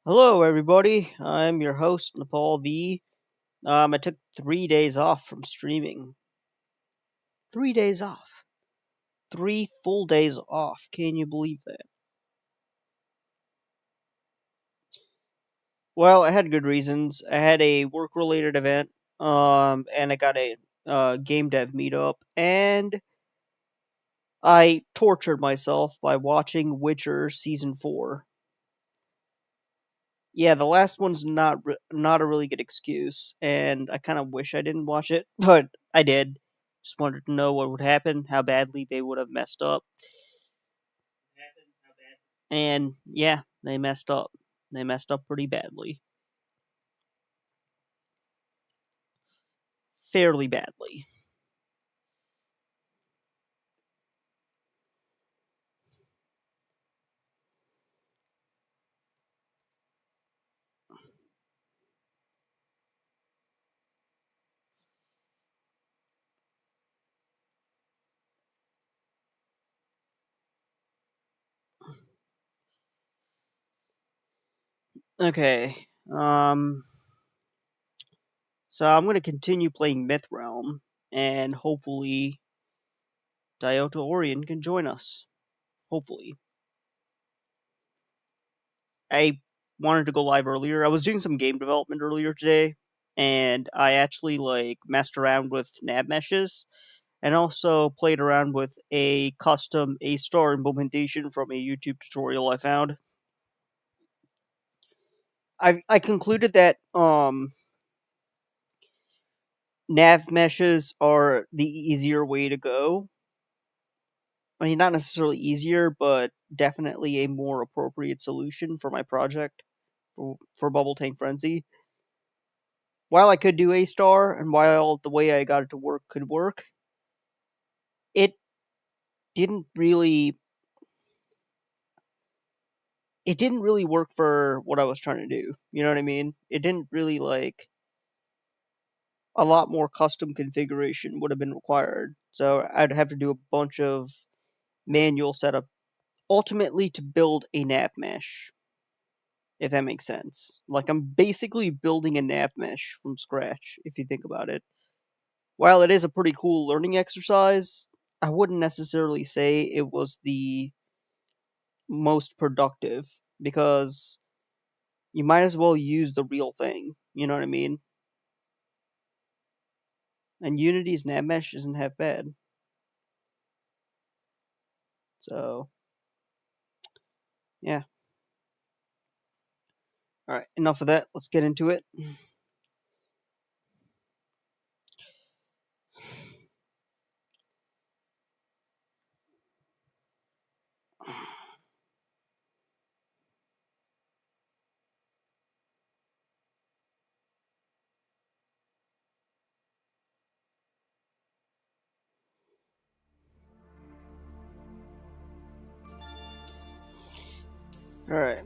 Hello, everybody. I'm your host, Nepal V. I took 3 days off from streaming. 3 days off. 3 full days off. Can you believe that? Well, I had good reasons. I had a work-related event, and I got a game dev meetup, and I tortured myself by watching Witcher Season 4. Yeah, the last one's not a really good excuse, and I kind of wish I didn't watch it, but I did. Just wanted to know what would happen, how badly they would have messed up, and yeah, they messed up. They messed up pretty badly, fairly badly. Okay, so I'm gonna continue playing Mythrealm, and hopefully Diota Orion can join us. Hopefully. I wanted to go live earlier. I was doing some game development earlier today, and I actually messed around with nav meshes, and also played around with a custom A-star implementation from a YouTube tutorial I found. I concluded that nav meshes are the easier way to go. I mean, not necessarily easier, but definitely a more appropriate solution for my project for Bubble Tank Frenzy. While I could do A-star, and while the way I got it to work could work, it didn't really it didn't really work for what I was trying to do. You know what I mean? It didn't really a lot more custom configuration would have been required. So I'd have to do a bunch of manual setup ultimately to build a nav mesh. If that makes sense. Like I'm basically building a nav mesh from scratch, if you think about it. While it is a pretty cool learning exercise, I wouldn't necessarily say it was the most productive because you might as well use the real thing. You know what I mean? And Unity's nav mesh isn't half bad. So, yeah. Alright, enough of that. Let's get into it. Alright.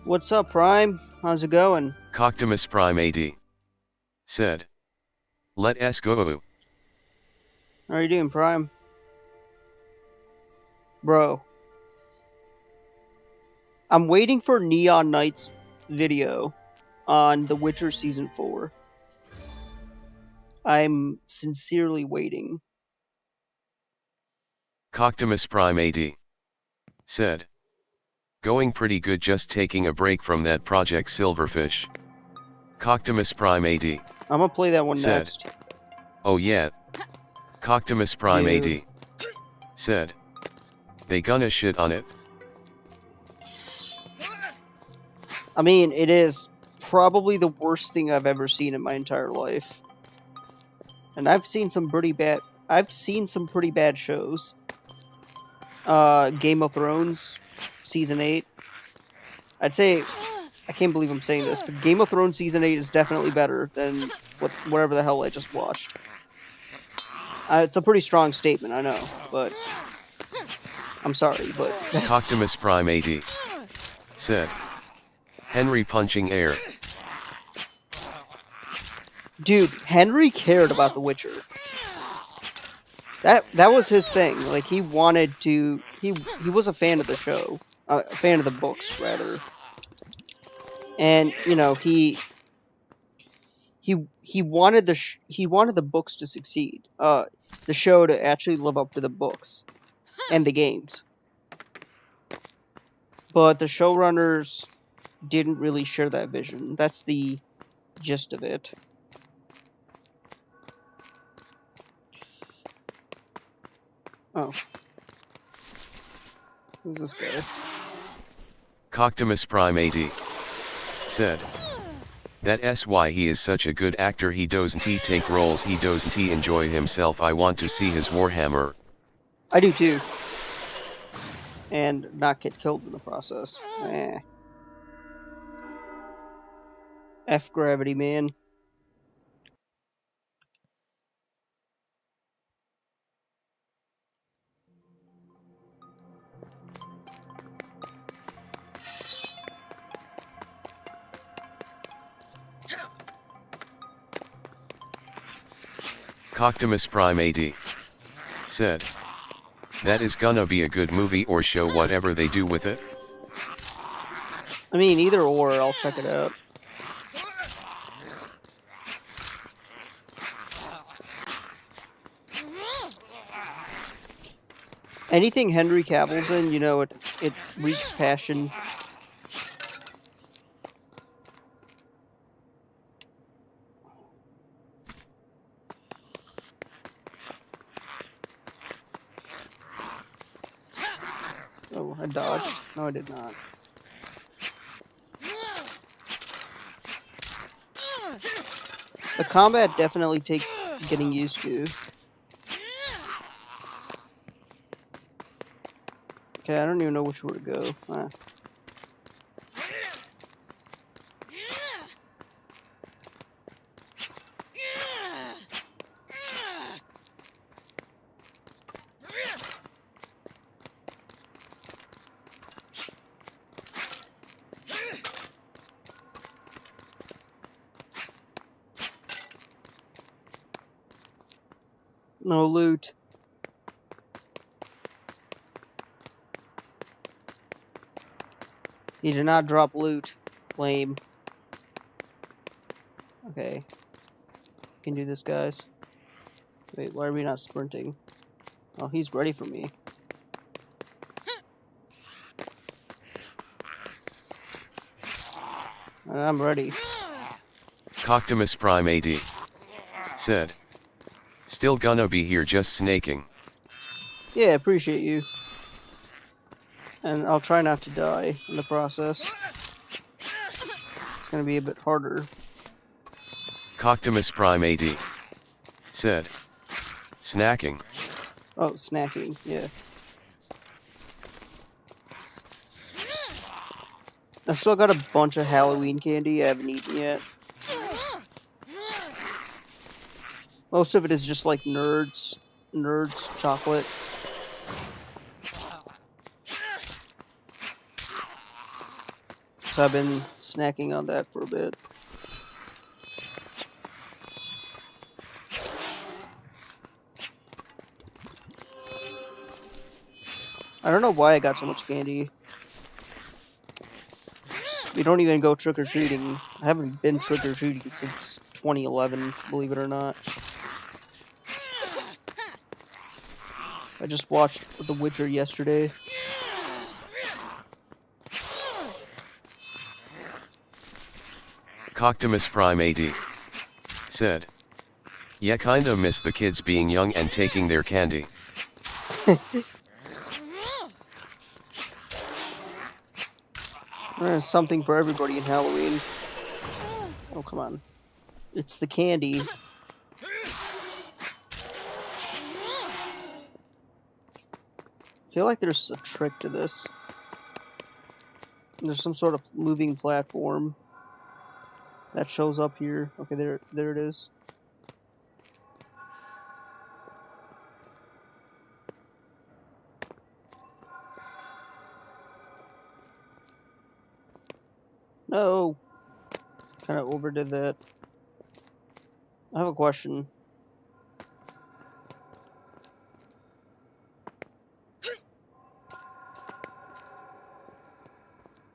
What's up, Prime? How's it going? Coctimus Prime AD said, "Let us go." How are you doing, Prime? Bro. I'm waiting for Neon Knight's video on The Witcher Season 4. I'm sincerely waiting. Coctimus Prime AD said, "Going pretty good, just taking a break from that Project Silverfish." Coctimus Prime AD I'm gonna play that one said, next. "Oh yeah." Coctimus Prime Dude. AD said, "They gonna shit on it." I mean, it is probably the worst thing I've ever seen in my entire life. And I've seen some pretty bad shows. Game of Thrones Season 8. I'd say, I can't believe I'm saying this, but Game of Thrones Season 8 is definitely better than whatever the hell I just watched. It's a pretty strong statement, I know, but I'm sorry, but Coctimus Prime AD said, "Henry punching air." Dude, Henry cared about The Witcher. That was his thing. Like he wanted to. He was a fan of the show. a fan of the books rather, and you know he wanted he wanted the books to succeed, the show to actually live up to the books and the games, but the showrunners didn't really share that vision. That's the gist of it. Oh, who's this guy? Coctimus Prime AD said. That's why he is such a good actor. He doesn't take roles, he doesn't enjoy himself. I want to see his Warhammer. I do too. And not get killed in the process. F gravity, man. Coctimus Prime AD said. That is gonna be a good movie or show, whatever they do with it. I mean, either or, I'll check it out. Anything Henry Cavill's in, you know, it reeks passion. Oh, I dodged. No, I did not. The combat definitely takes getting used to. Okay, I don't even know which way to go. No loot. He did not drop loot. Lame. Okay. Can do this, guys. Wait, why are we not sprinting? Oh, he's ready for me. I'm ready. Coctimus Prime AD said. Still gonna be here just snaking. Yeah, appreciate you. And I'll try not to die in the process. It's gonna be a bit harder. Coctimus Prime AD said. Snacking. Oh, snacking, yeah. I still got a bunch of Halloween candy I haven't eaten yet. Most of it is just like nerds chocolate. So I've been snacking on that for a bit. I don't know why I got so much candy. We don't even go trick-or-treating. I haven't been trick-or-treating since 2011, believe it or not. I just watched The Witcher yesterday. Coctimus Prime AD said. Yeah, kinda miss the kids being young and taking their candy. There's something for everybody in Halloween. Oh, come on. It's the candy. I feel like there's a trick to this. There's some sort of moving platform that shows up here. Okay, there it is. No! Kind of overdid that. I have a question.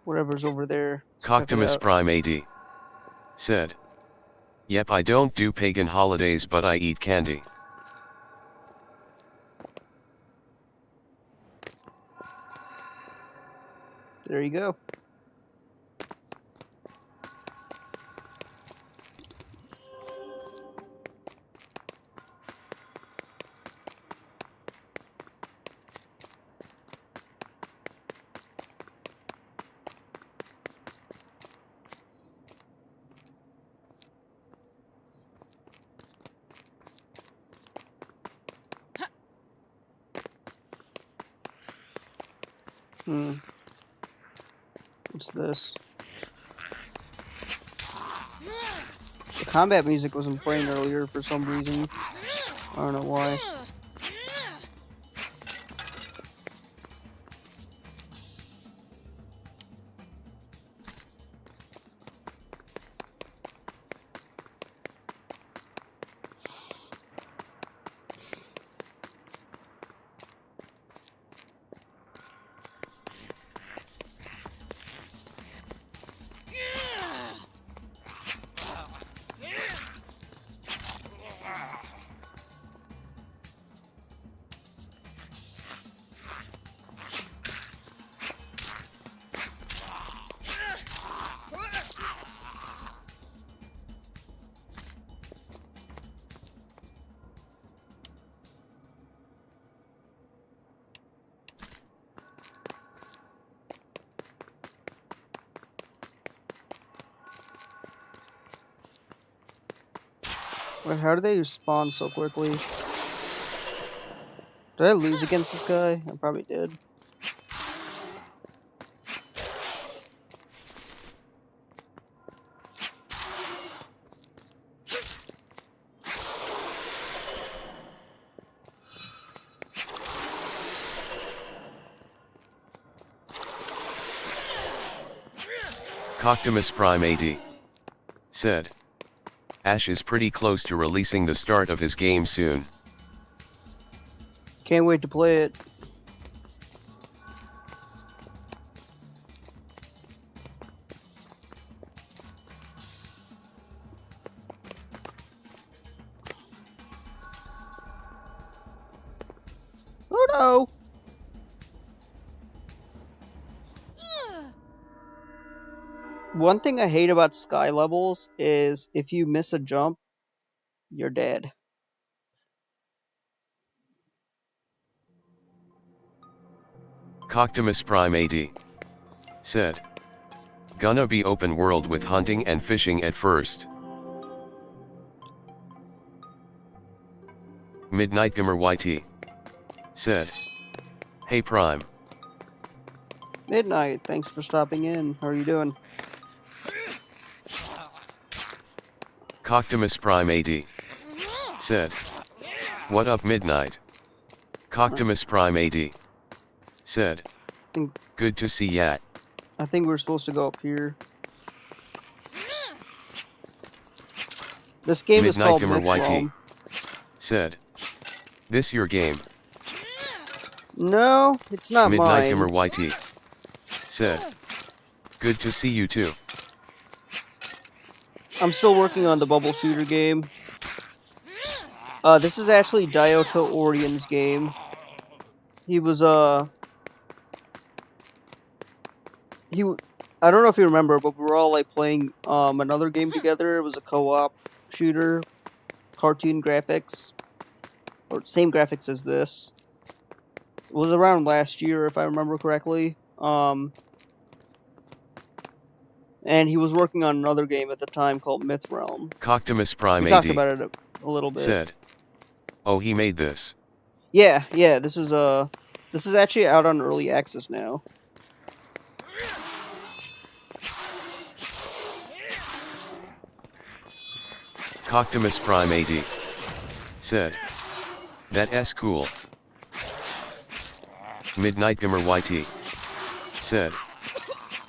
whatever's over there. Let's check it Coctimus out. Prime AD said, "Yep, I don't do pagan holidays, but I eat candy." There you go. What's this? The combat music wasn't playing earlier for some reason. I don't know why. Wait, how do they spawn so quickly? Did I lose against this guy? I probably did. Coctimus Prime AD said, "Ash is pretty close to releasing the start of his game soon. Can't wait to play it. Oh no! One thing I hate about sky levels is if you miss a jump, you're dead. Coctimus Prime AD said, "Gonna be open world with hunting and fishing at first." Midnight Gamer YT said, "Hey Prime." Midnight, thanks for stopping in. How are you doing? Coctimus Prime AD said, "What up Midnight?" Coctimus Prime AD said, think, "Good to see ya." I think we're supposed to go up here. This game is Midnight called Gamer YT Mythrealm. said, "This your game?" No, it's not Midnight mine. Gamer YT said, "Good to see you too." I'm still working on the bubble shooter game. This is actually Dioto Orion's game. He was, I don't know if you remember, but we were all, like, playing, another game together. It was a co-op shooter, cartoon graphics, or same graphics as this. It was around last year, if I remember correctly. And he was working on another game at the time called Mythrealm. Coctimus Prime We talked AD about it a little bit. said, "Oh, he made this." Yeah, this is actually out on early access now. Coctimus Prime AD said, "That's cool." Midnight Gamer YT said,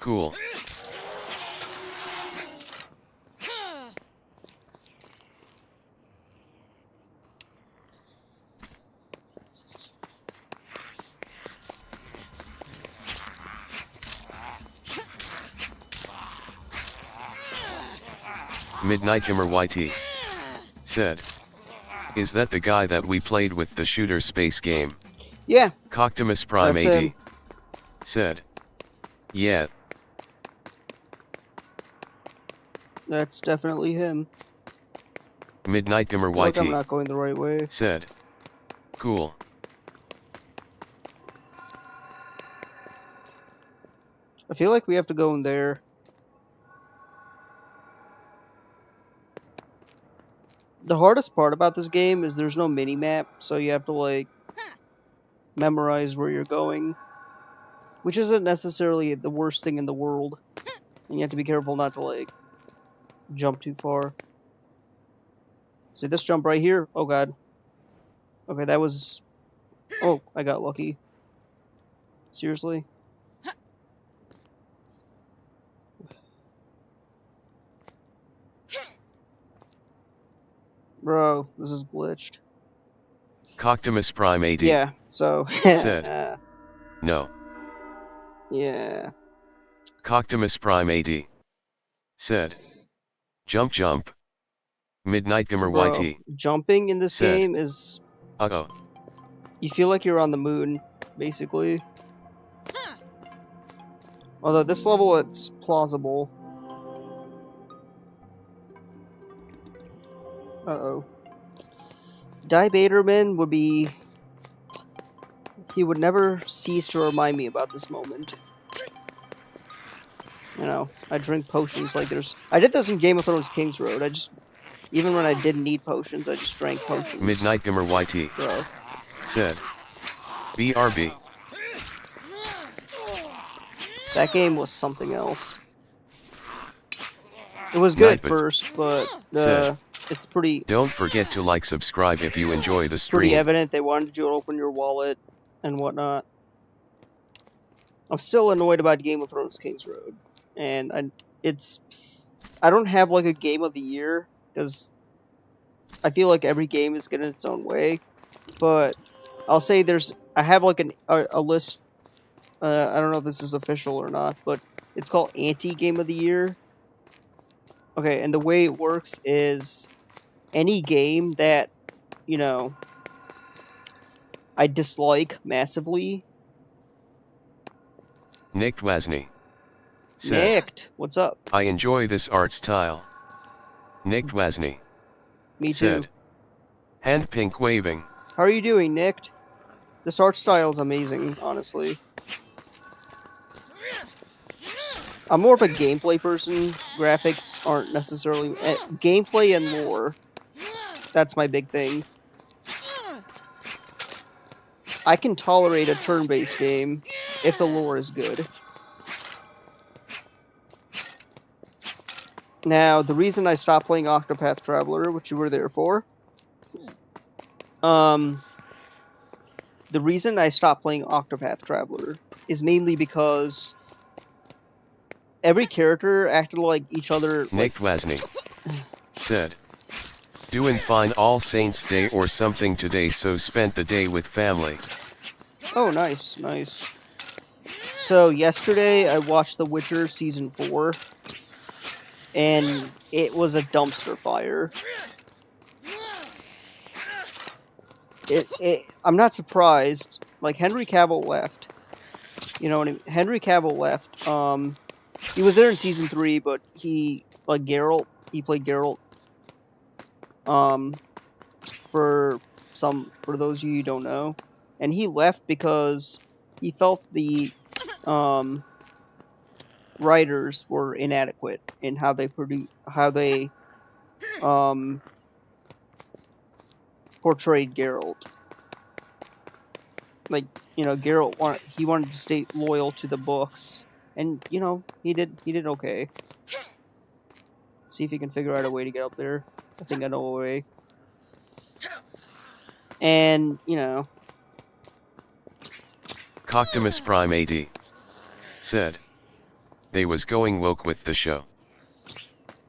"Cool." Midnight Gamer YT said, "Is that the guy that we played with the shooter space game?" Yeah, Coctimus Prime that's AD him. said, "Yeah, That's definitely him. Midnight Gamer I feel like I'm YT not going the right way. said, cool. I feel like we have to go in there. The hardest part about this game is there's no mini-map, so you have to, like, memorize where you're going. Which isn't necessarily the worst thing in the world. And you have to be careful not to, like, jump too far. See this jump right here? Oh god. Okay, that was... Oh, I got lucky. Seriously? Bro, this is glitched. Coctimus Prime AD Yeah, so... said, no. Yeah. Coctimus Prime AD said, jump jump. Midnight Gamer Bro, YT jumping in this said, game is... uh-oh. You feel like you're on the moon, basically. Although this level, it's plausible. Uh-oh. Die Baderman would be... He would never cease to remind me about this moment. You know, I drink potions like there's... I did this in Game of Thrones King's Road. I just... Even when I didn't need potions, I just drank potions. Midnight Gamer YT Bro. said, BRB. That game was something else. It was good at Nightbot first, but said, it's pretty... Don't forget to like, subscribe if you enjoy the stream. Pretty evident they wanted you to open your wallet and whatnot. I'm still annoyed about Game of Thrones King's Road. And I don't have like a game of the year, because I feel like every game is getting its own way. But I'll say I have like a list, I don't know if this is official or not, but it's called Anti-Game of the Year. Okay, and the way it works is any game that, you know, I dislike massively. Nick Wasney said, Nicked, what's up? I enjoy this art style. Nick Wasney Me too. said, hand pink waving. How are you doing, Nicked? This art style is amazing, honestly. I'm more of a gameplay person. Graphics aren't necessarily... gameplay and lore. That's my big thing. I can tolerate a turn-based game if the lore is good. Now, the reason I stopped playing Octopath Traveler, which you were there for... The reason I stopped playing Octopath Traveler is mainly because every character acted like each other. Nick Wasney said, doing fine All Saints Day or something today, so spent the day with family. Oh, nice, nice. So yesterday I watched The Witcher Season 4, and it was a dumpster fire. I'm not surprised. Like, Henry Cavill left. You know what I mean? Henry Cavill left. He was there in Season 3, but he played Geralt. For those of you who don't know. And he left because he felt the, writers were inadequate in how they portrayed Geralt. Like, you know, Geralt wanted to stay loyal to the books, and you know, he did okay. See if he can figure out a way to get up there. I think I know a way. And you know, Coctimus Prime AD said, they was going woke with the show.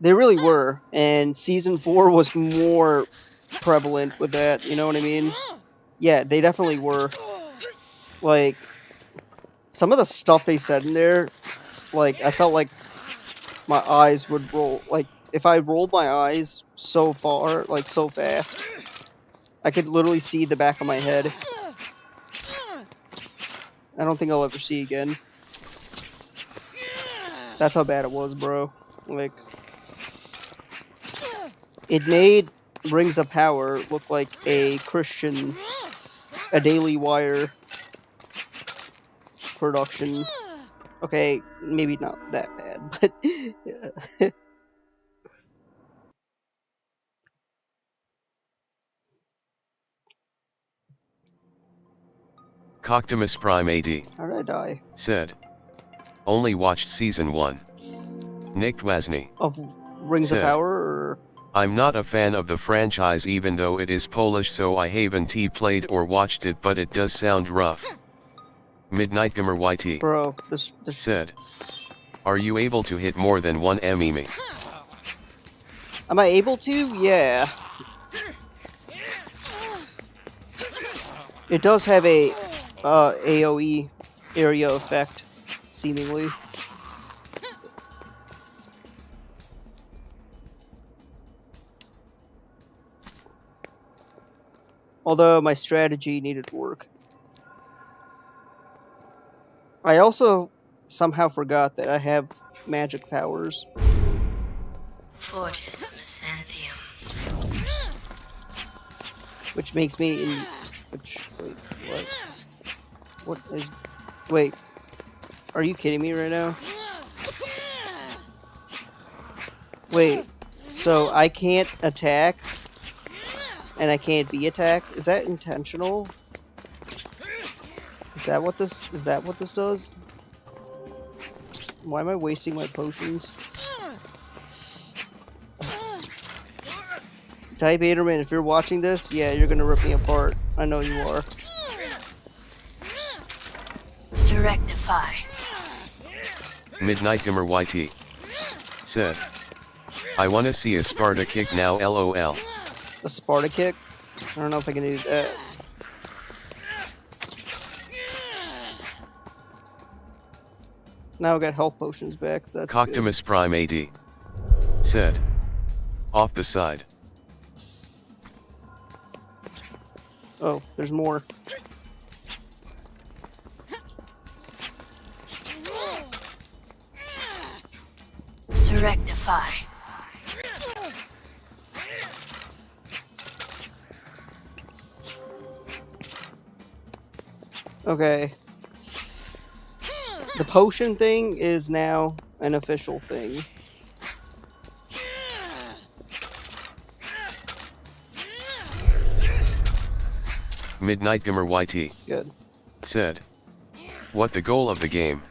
they really were, and Season 4 was more prevalent with that, you know what I mean? Yeah, they definitely were. Like, some of the stuff they said in there, like, I felt like my eyes would roll, like, if I rolled my eyes so far, like so fast, I could literally see the back of my head. I don't think I'll ever see again. That's how bad it was, bro. Like, it made Rings of Power look like a Christian, a Daily Wire production. Okay, maybe not that bad, but yeah. Coctimus Prime AD. How did I die? Said. Only watched season 1. Nick Wasney. Of Rings of Power, or? I'm not a fan of the franchise even though it is Polish, so I haven't played or watched it, but it does sound rough. Midnight Gamer YT. Bro, this said. Are you able to hit more than one enemy? Am I able to? Yeah. It does have a AoE area effect, seemingly. Although my strategy needed work. I also somehow forgot that I have magic powers. Fortis Mesanthium. Which makes me wait, what? What is... Wait. Are you kidding me right now? Wait. So I can't attack, and I can't be attacked? Is that intentional? Is that what this does? Why am I wasting my potions? Type Aderman, if you're watching this, yeah, you're gonna rip me apart. I know you are. To rectify. Midnight Gamer YT. Said. I wanna see a Sparta kick now, LOL. A Sparta kick? I don't know if I can do that. Now I got health potions back, so that's Coctimus Prime AD. Said. Off the side. Oh, there's more. To rectify. Okay. The potion thing is now an official thing. Midnight Gamer YT. Good. Said. What the goal of the game?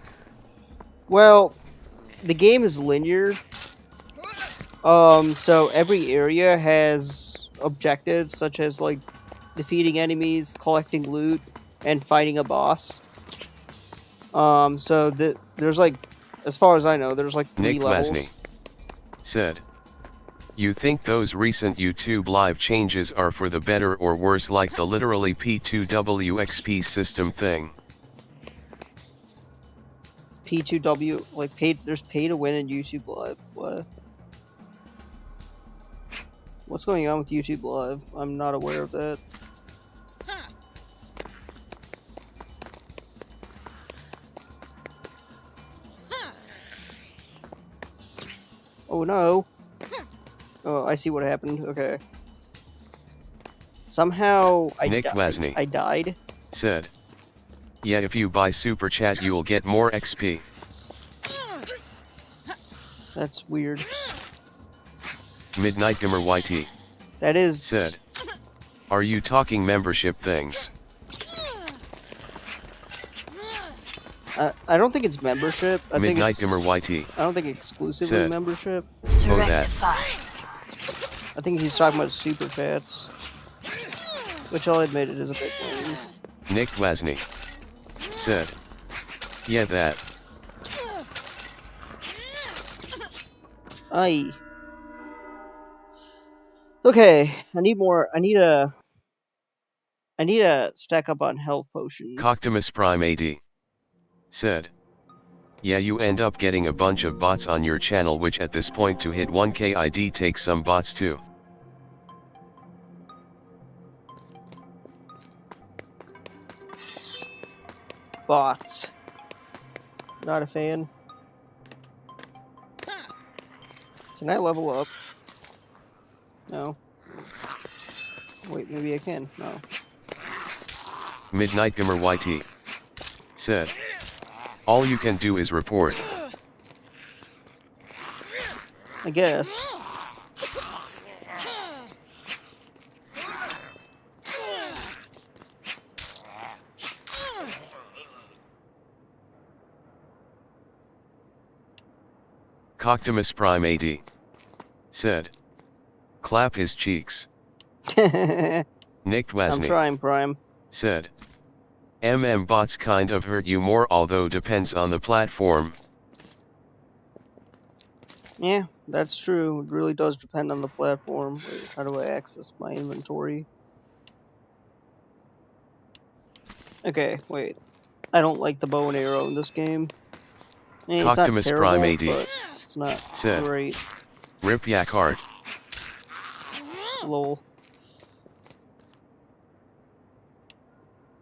Well, the game is linear. So every area has objectives such as like defeating enemies, collecting loot, and fighting a boss. So there's like, as far as I know, there's like 3 Nick levels. Masney. Said. You think those recent YouTube live changes are for the better or worse, like the literally P2WXP system thing? P2W, like there's pay to win in YouTube Live. What? What's going on with YouTube Live? I'm not aware of that. Oh no. Oh, I see what happened. Okay. Somehow Nick Wasney. I died. Said. Yeah, if you buy Super Chat you'll get more XP. That's weird. Midnight Gamer YT. That is... Said. Are you talking membership things? I don't think it's membership. Midnight Gamer YT. I don't think exclusively Said. membership. To Oh, that. rectify. I think he's talking about super chats. Which I'll admit it is a bit lame. Nick Wasney. Said. Yeah, that. Aye. Okay, I need to stack up on health potions. Coctimus Prime AD. Said. Yeah, you end up getting a bunch of bots on your channel, which at this point to hit 1k ID takes some bots too. Bots. Not a fan. Can I level up? No. Wait, maybe I can. No. Midnight Gamer YT said, all you can do is report. I guess. Coctimus Prime AD said, clap his cheeks. Nick I'm Wasney trying, Prime. said, bots kind of hurt you more, although depends on the platform. Yeah, that's true. It really does depend on the platform. Wait, how do I access my inventory? Okay, wait. I don't like the bow and arrow in this game. It's not Coctimus terrible, Prime AD but it's not said, great. rip yak heart. Lol.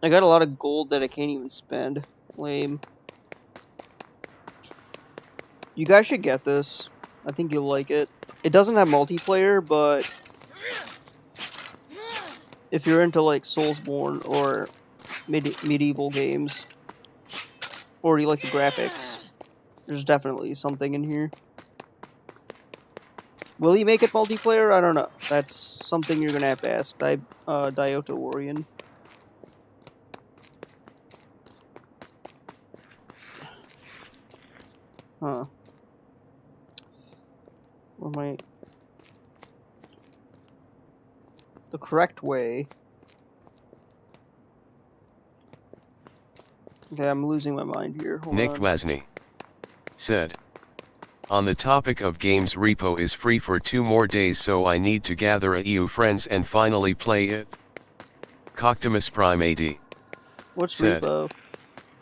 I got a lot of gold that I can't even spend. Lame. You guys should get this. I think you'll like it. It doesn't have multiplayer, but if you're into like Soulsborne or medieval games, or you like the graphics, there's definitely something in here. Will he make it multiplayer? I don't know. That's something you're gonna have to ask Dioto Orion. Huh. Where am I? The correct way. Okay, I'm losing my mind here. Hold Nick on. Wasney said, on the topic of games, repo is free for 2 more days, so I need to gather a EU friends and finally play it. Coctimus Prime AD What's said, repo?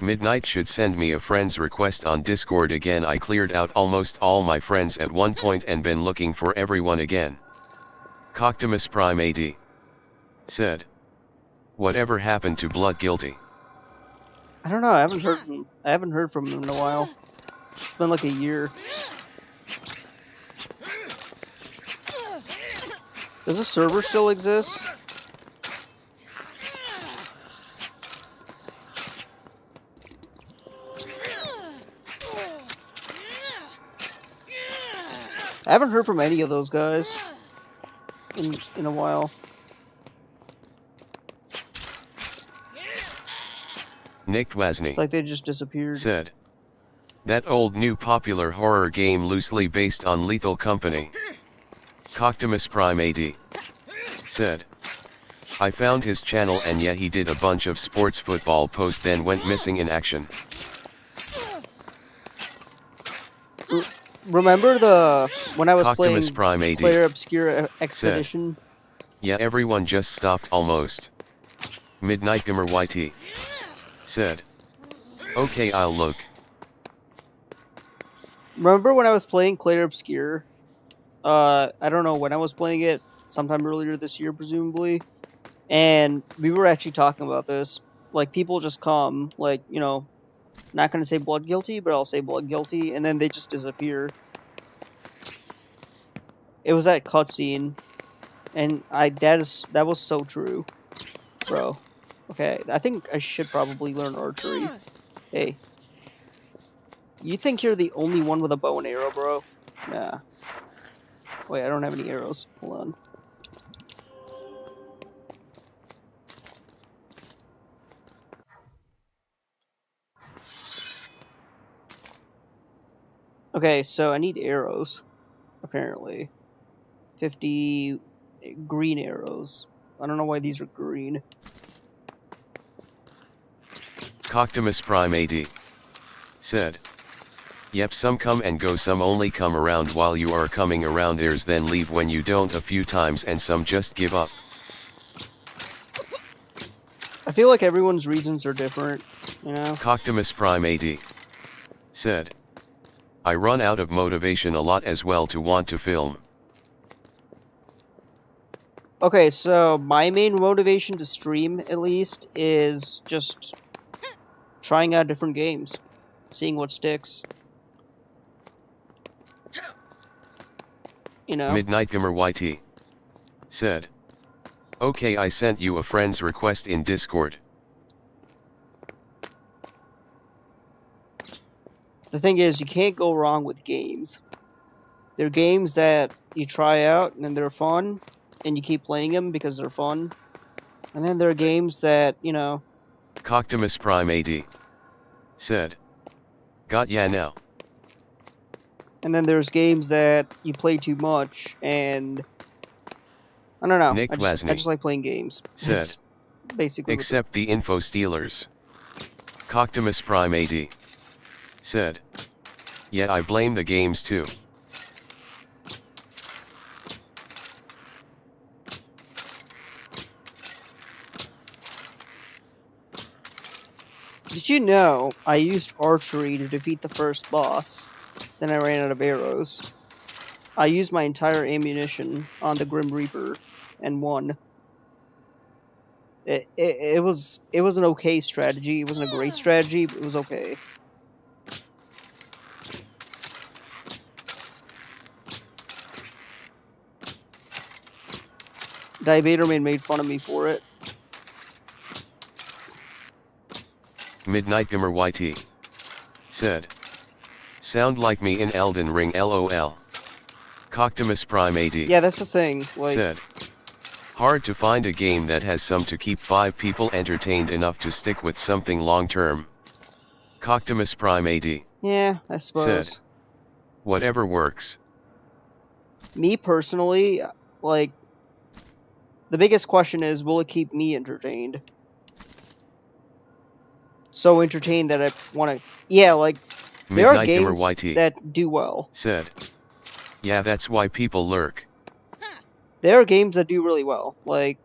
Midnight should send me a friend's request on Discord again. I cleared out almost all my friends at one point and been looking for everyone again. Coctimus Prime AD said, whatever happened to Blood Guilty? I don't know. I haven't heard from him in a while. It's been like a year. Does the server still exist? I haven't heard from any of those guys in a while. Nick Wasney It's like they just disappeared. said, that old new popular horror game loosely based on Lethal Company. Coctimus Prime AD said, I found his channel and yeah, he did a bunch of sports football posts, then went missing in action. Remember when I was Coctimus playing Prime AD Player Obscura Expedition? Yeah, everyone just stopped almost. Midnight Gamer YT said, okay, I'll look. Remember when I was playing Clair Obscure? I don't know when I was playing it, sometime earlier this year, presumably. And we were actually talking about this. Like, people just come, like, you know, not gonna say Blood Guilty, but I'll say Blood Guilty, and then they just disappear. It was that cutscene, and that was so true, bro. Okay, I think I should probably learn archery. Hey. You think you're the only one with a bow and arrow, bro? Nah. Wait, I don't have any arrows. Hold on. Okay, so I need arrows, apparently. 50 green arrows. I don't know why these are green. Coctimus Prime AD said, yep, some come and go, some only come around while you are coming around theirs, then leave when you don't a few times, and some just give up. I feel like everyone's reasons are different, you know? Coctimus Prime AD said. I run out of motivation a lot as well to want to film. Okay, so my main motivation to stream, at least, is just trying out different games, seeing what sticks. You know? Midnight Gamer YT said. Okay, I sent you a friend's request in Discord. The thing is, you can't go wrong with games. They're games that you try out and they're fun, and you keep playing them because they're fun. And then there are games that, you know... Coctimus Prime AD said. Got ya now. And then there's games that you play too much, and... I don't know. Nick I just like playing games. Said. It's basically Except the info stealers. Coctimus Prime AD said. Yeah, I blame the games too. Did you know I used archery to defeat the first boss? Then I ran out of arrows. I used my entire ammunition on the Grim Reaper and won. It was an okay strategy. It wasn't a great strategy, but it was okay. Divaderman made fun of me for it. Midnight Gamer YT said. Sound like me in Elden Ring LOL. Coctimus Prime AD Yeah, that's the thing. Like, said. Hard to find a game that has some to keep 5 people entertained enough to stick with something long term. Coctimus Prime AD yeah, I suppose. said. Whatever works. Me personally, like, the biggest question is, will it keep me entertained? So entertained that I want to... Yeah, like, there are Midnight Gamer games YT that do well. said. Yeah, that's why people lurk. There are games that do really well. Like,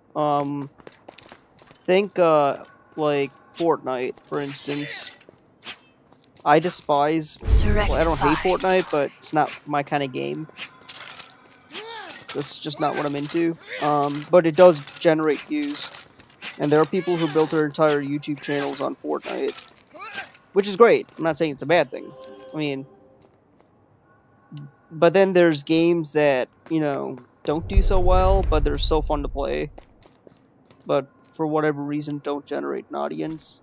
think, like, Fortnite, for instance. I despise... Well, I don't hate Fortnite, but it's not my kind of game. That's just not what I'm into. But it does generate views. And there are people who built their entire YouTube channels on Fortnite. Which is great. I'm not saying it's a bad thing. I mean... But then there's games that, you know, don't do so well, but they're so fun to play. But for whatever reason, don't generate an audience.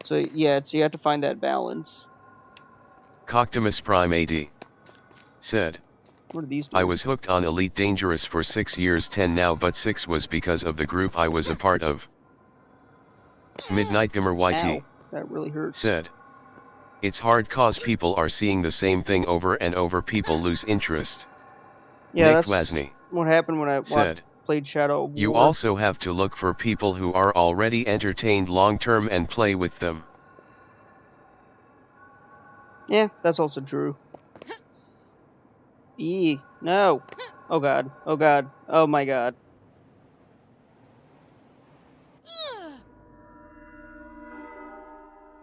So yeah, so you have to find that balance. Coctimus Prime AD said. What are these doing? I was hooked on Elite Dangerous for 6 years, 10 now, but 6 was because of the group I was a part of. Midnight Gamer YT Ow, that really hurts. said. It's hard cause people are seeing the same thing over and over, people lose interest. Yeah, Nick that's Lasney what happened when I said. played Shadow of War. You also have to look for people who are already entertained long term and play with them. Yeah, that's also true. No. Oh god. Oh god. Oh my god.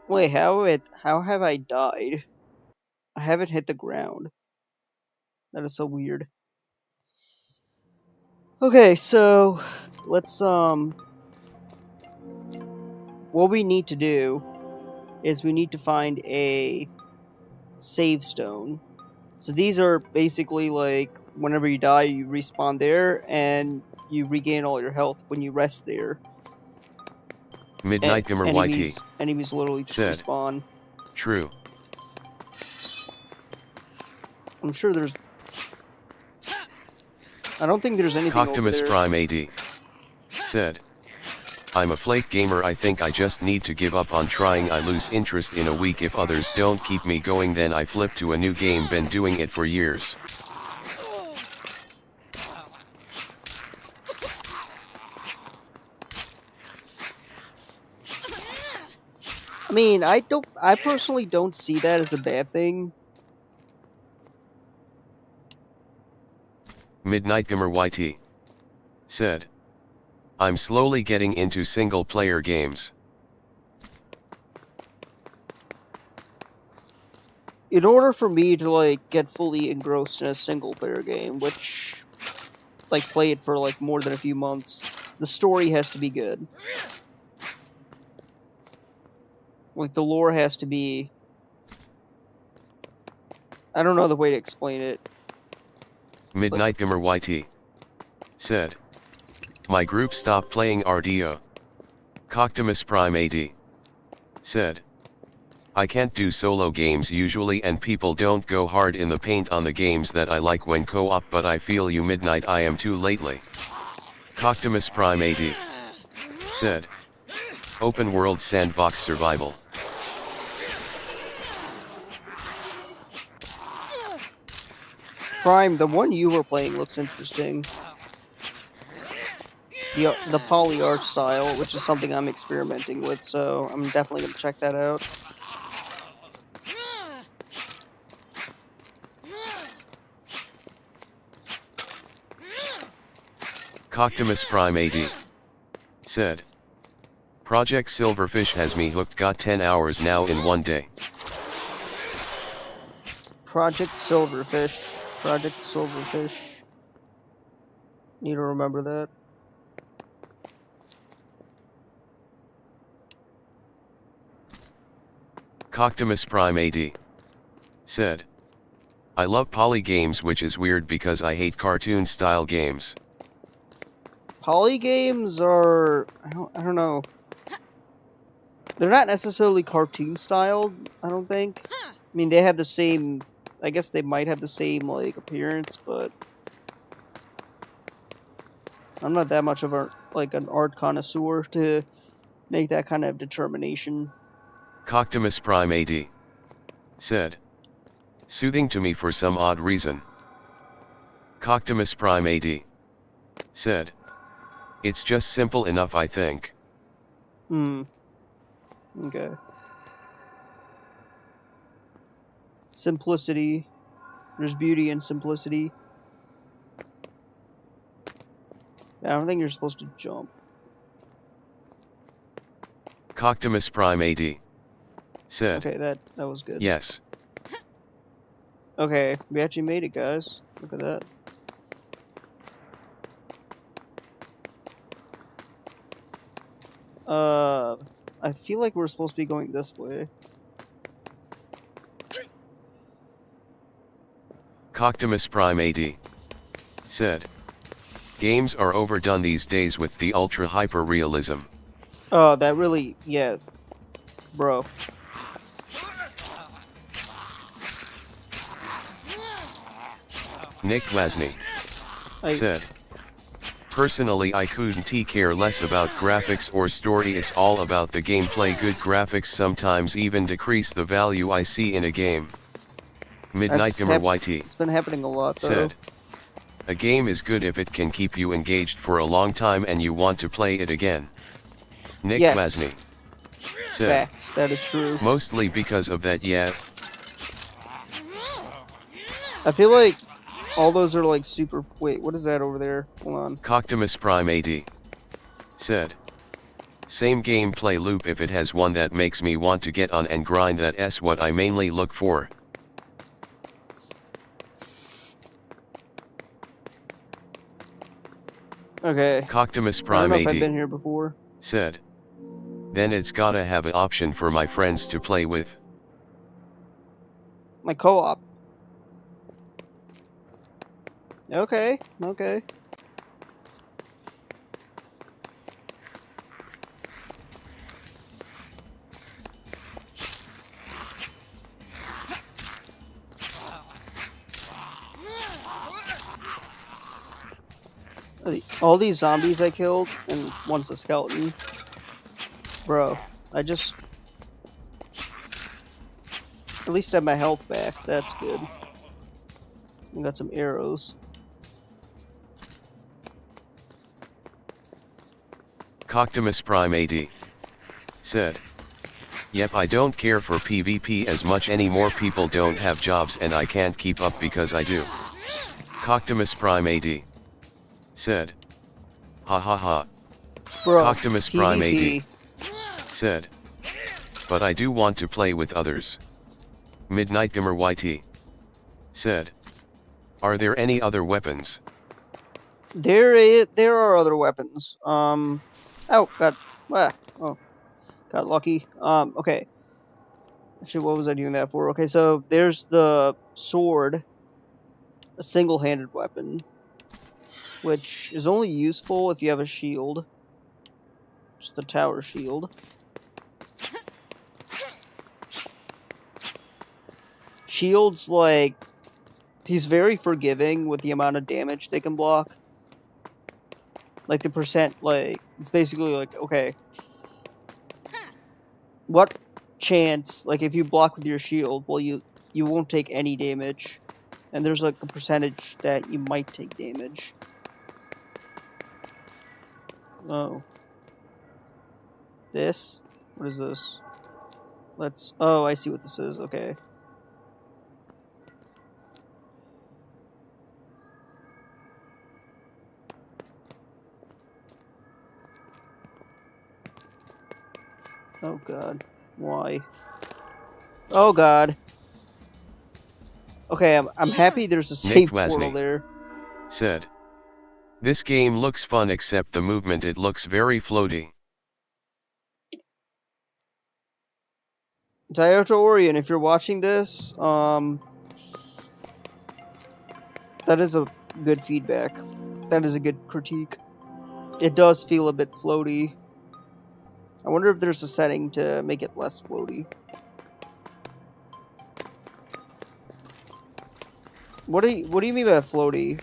Wait, how have I died? I haven't hit the ground. That is so weird. Okay, so let's what we need to do is we need to find a save stone. So these are basically like whenever you die, you respawn there and you regain all your health when you rest there. Midnight Gamer YT Enemies literally just said. respawn. True. I'm sure there's... I don't think there's anything over Coctimus there. Prime AD said. I'm a flake gamer, I think I just need to give up on trying, I lose interest in a week, if others don't keep me going then I flip to a new game, been doing it for years. I mean, I personally don't see that as a bad thing. Midnight Gamer YT said. I'm slowly getting into single player games. in order for me to like get fully engrossed in a single player game, which like play it for like more than a few months, the story has to be good. Like the lore has to be. I don't know the way to explain it. Midnight Gamer YT said, my group stopped playing RDO. Coctimus Prime AD said, I can't do solo games usually and people don't go hard in the paint on the games that I like when co-op, but I feel you Midnight I am too lately. Coctimus Prime AD said, open world sandbox survival. Prime, the one you were playing looks interesting. The poly art style, which is something I'm experimenting with, so I'm definitely gonna check that out. Coctimus Prime AD said, Project Silverfish has me hooked, got 10 hours now in one day. Project Silverfish. Project Silverfish. Need to remember that. Coctimus Prime AD said, I love poly games, which is weird because I hate cartoon style games. Poly games are I don't know. They're not necessarily cartoon styled, I don't think. I mean, they have the same, I guess they might have the same like appearance, but I'm not that much of a like an art connoisseur to make that kind of determination. Coctimus Prime AD said, soothing to me for some odd reason. Coctimus Prime AD said, it's just simple enough, I think. Okay. Simplicity. There's beauty in simplicity. I don't think you're supposed to jump. Coctimus Prime AD said, Okay, that was good. yes. Okay, we actually made it, guys. Look at that. I feel like we're supposed to be going this way. Coctimus Prime AD said, games are overdone these days with the ultra hyper realism. Oh, that really, yeah, bro. Nick Lasney said, personally I couldn't care less about graphics or story, it's all about the gameplay. Good graphics sometimes even decrease the value I see in a game. Midnight Gamer YT It's been happening a lot, though. said, a game is good if it can keep you engaged for a long time and you want to play it again. Nick Yes. Lasney said, Facts, that is true. mostly because of that, yeah. I feel like all those are like super. Wait, what is that over there? Hold on. Coctimus Prime AD said, same gameplay loop, if it has one that makes me want to get on and grind, that's what I mainly look for. Okay. Coctimus I don't Prime know if I've AD been here before. said, then it's gotta have an option for my friends to play with. My co-op. Okay, okay. All these zombies I killed, and one's a skeleton. Bro, I just... At least have my health back, that's good. I got some arrows. Coctimus Prime AD said, yep, I don't care for PvP as much anymore, people don't have jobs and I can't keep up because I do. Coctimus Prime AD said, ha ha ha. Bro, Coctimus Prime PvP. AD said, but I do want to play with others. Midnight Gamer YT said, "Are there any other weapons?" There are other weapons. Oh god. Oh, got lucky. Okay. Actually, what was I doing that for? Okay, so there's the sword, a single-handed weapon, which is only useful if you have a shield. Just the tower shield. Shields, like, he's very forgiving with the amount of damage they can block. Like, the percent, like, it's basically like, okay, what chance, like, if you block with your shield, well, you won't take any damage. And there's, like, a percentage that you might take damage. Oh. This? What is this? Oh, I see what this is, okay. Oh god. Why? Oh god. Okay, I'm happy there's a save portal there. Said, "This game looks fun except the movement, it looks very floaty." Toyota Orion, if you're watching this, that is a good feedback. That is a good critique. It does feel a bit floaty. I wonder if there's a setting to make it less floaty. What do you mean by floaty?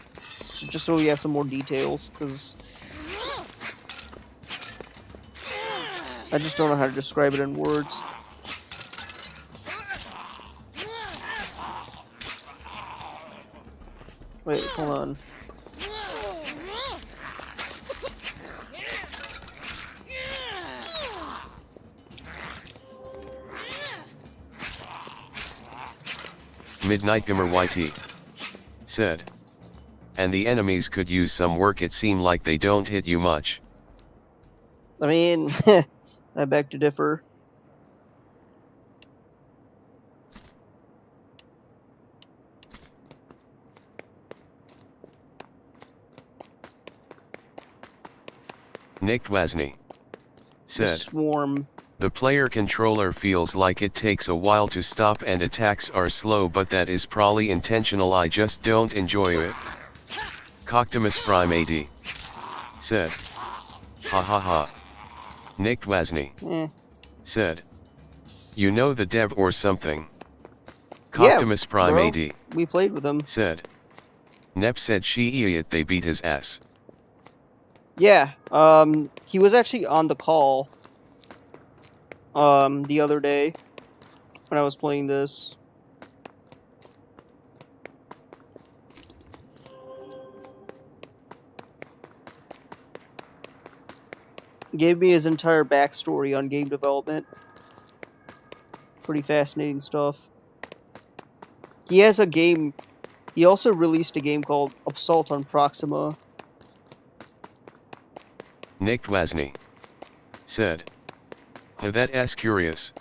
Just so we have some more details, because I just don't know how to describe it in words. Wait, hold on. Midnight Gamer YT said, "And the enemies could use some work, it seem like they don't hit you much." I mean, I beg to differ. Nick Wasney said, Swarm. "The player controller feels like it takes a while to stop and attacks are slow, but that is probably intentional, I just don't enjoy it." Coctimus Prime AD said, "Ha ha ha." Nick Wasney said, "You know the dev or something?" Coctimus Prime bro. AD We played with him. said, "Nep said they beat his ass." Yeah, he was actually on the call, the other day, when I was playing this. Gave me his entire backstory on game development. Pretty fascinating stuff. He has a game, he also released a game called Assault on Proxima. Nick Wasney said, "That's curious."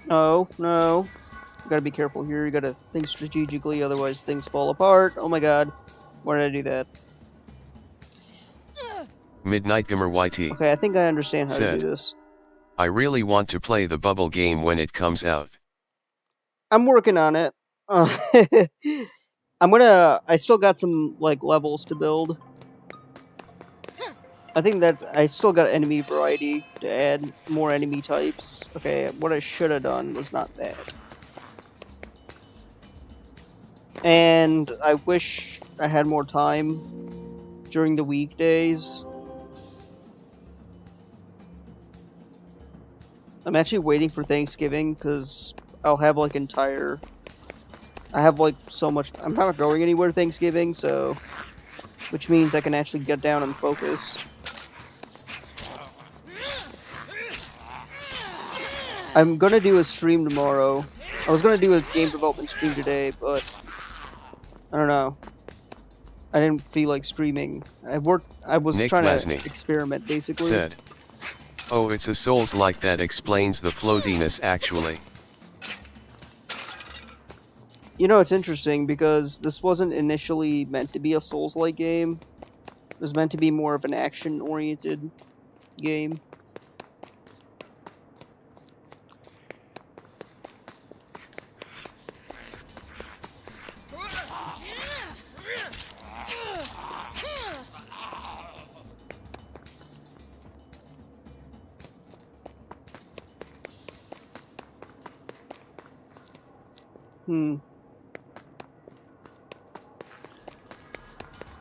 No. You gotta be careful here, you gotta think strategically, otherwise things fall apart. Oh my god. Why did I do that? Midnight Gamer YT Okay, I think I understand how to do this. "I really want to play the bubble game when it comes out." I'm working on it. I still got some, like, levels to build. I think that I still got enemy variety to add more enemy types. Okay, what I should have done was not that. And I wish I had more time during the weekdays. I'm actually waiting for Thanksgiving, because I'll have, like, I have, like, so much... I'm not going anywhere Thanksgiving, so... Which means I can actually get down and focus. I'm gonna do a stream tomorrow. I was gonna do a game development stream today, but... I don't know. I didn't feel like streaming. I was Nick trying to Lasny experiment, basically. said, "Oh, it's a Souls-like that explains the floatiness actually." You know, it's interesting because this wasn't initially meant to be a Souls-like game. It was meant to be more of an action-oriented game.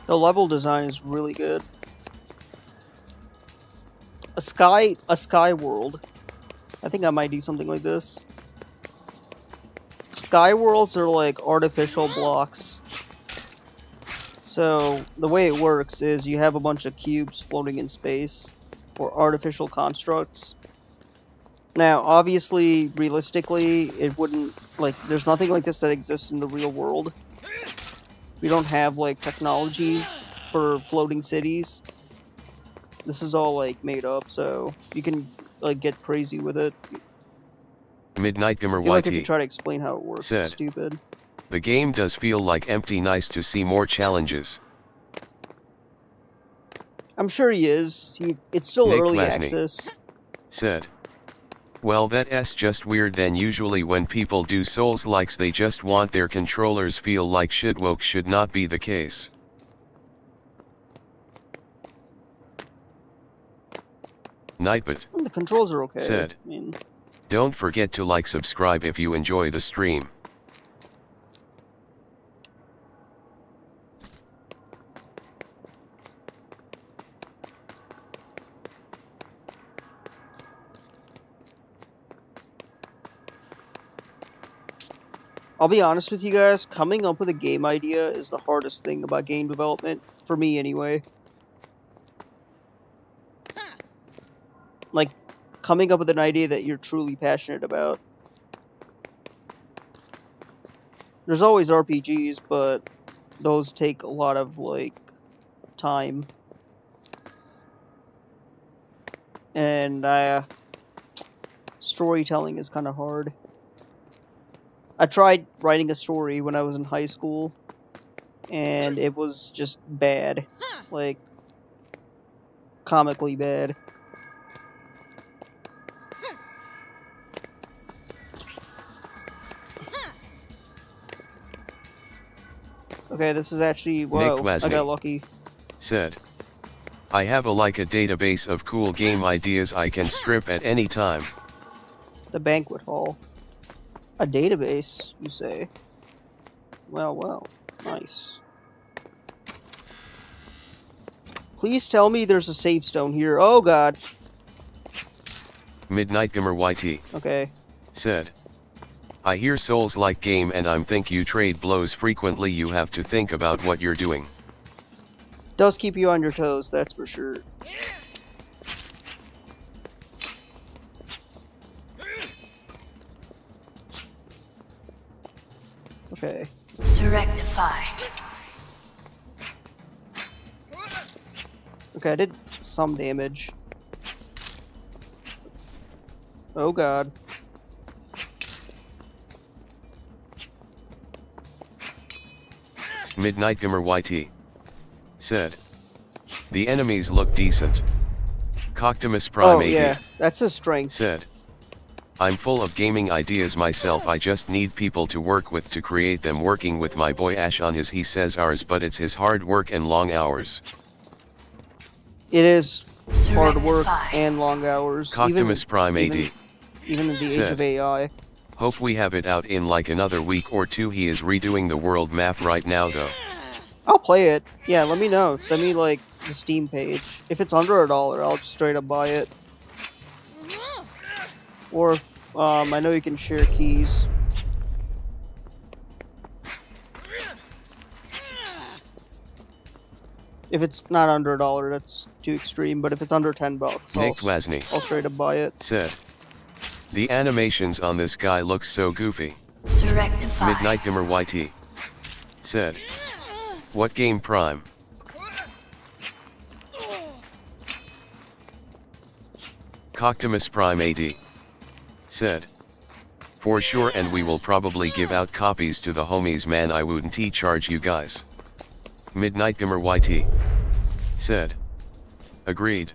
The level design is really good. A sky world. I think I might do something like this. Sky worlds are like artificial blocks. So the way it works is you have a bunch of cubes floating in space, or artificial constructs. Now, obviously, realistically, it wouldn't, like, there's nothing like this that exists in the real world. We don't have, like, technology for floating cities. This is all, like, made up, so you can, like, get crazy with it. Midnight Gamer I feel like if you YT try to explain how it works, said, it's stupid. "The game does feel like empty. Nice to see more challenges." I'm sure he is. It's still Nick early Lasny access. said, "Well, that's just weird then. Usually when people do Souls-likes they just want their controllers feel like shit. Woke should not be the case." Nightbot The controls are okay. said, I mean, "Don't forget to like, subscribe if you enjoy the stream." I'll be honest with you guys, coming up with a game idea is the hardest thing about game development, for me anyway. Like, coming up with an idea that you're truly passionate about. There's always RPGs, but those take a lot of, like, time. And, storytelling is kind of hard. I tried writing a story when I was in high school, and it was just bad. Like, comically bad. Okay, this is actually, whoa, Nick I got Lasny lucky. said, "I have a database of cool game ideas I can strip at any time." The banquet hall. A database, you say? Well, nice. Please tell me there's a save stone here. Oh god. Midnight Gamer YT Okay. said, "I hear Souls-like game and I'm think you trade blows frequently. You have to think about what you're doing." Does keep you on your toes, that's for sure. Okay. Rectify. Okay, I did some damage. Oh god. Midnight Gamer YT said, "The enemies look decent." Coctimus Prime Oh 80 yeah, that's his strength. said, "I'm full of gaming ideas myself. I just need people to work with to create them. Working with my boy Ash on his, he says ours, but it's his hard work and long hours." It is hard work Rectify. and long hours. Coctimus Prime 80 Even in the age said, of AI. "Hope we have it out in like another week or two. He is redoing the world map right now though." I'll play it. Yeah, let me know. Send me, like, the Steam page. If it's under $1, I'll just straight up buy it. Or, I know you can share keys. If it's not under $1, that's too extreme. But if it's under $10, Nick Lasny I'll straight up buy it. said, "The animations on this guy look so goofy." Rectify. Midnight Gamer YT said, What game Prime? Coctimus Prime AD said. For sure, and we will probably give out copies to the homies, man. I wouldn't charge you guys. Midnight Gamer YT said. Agreed.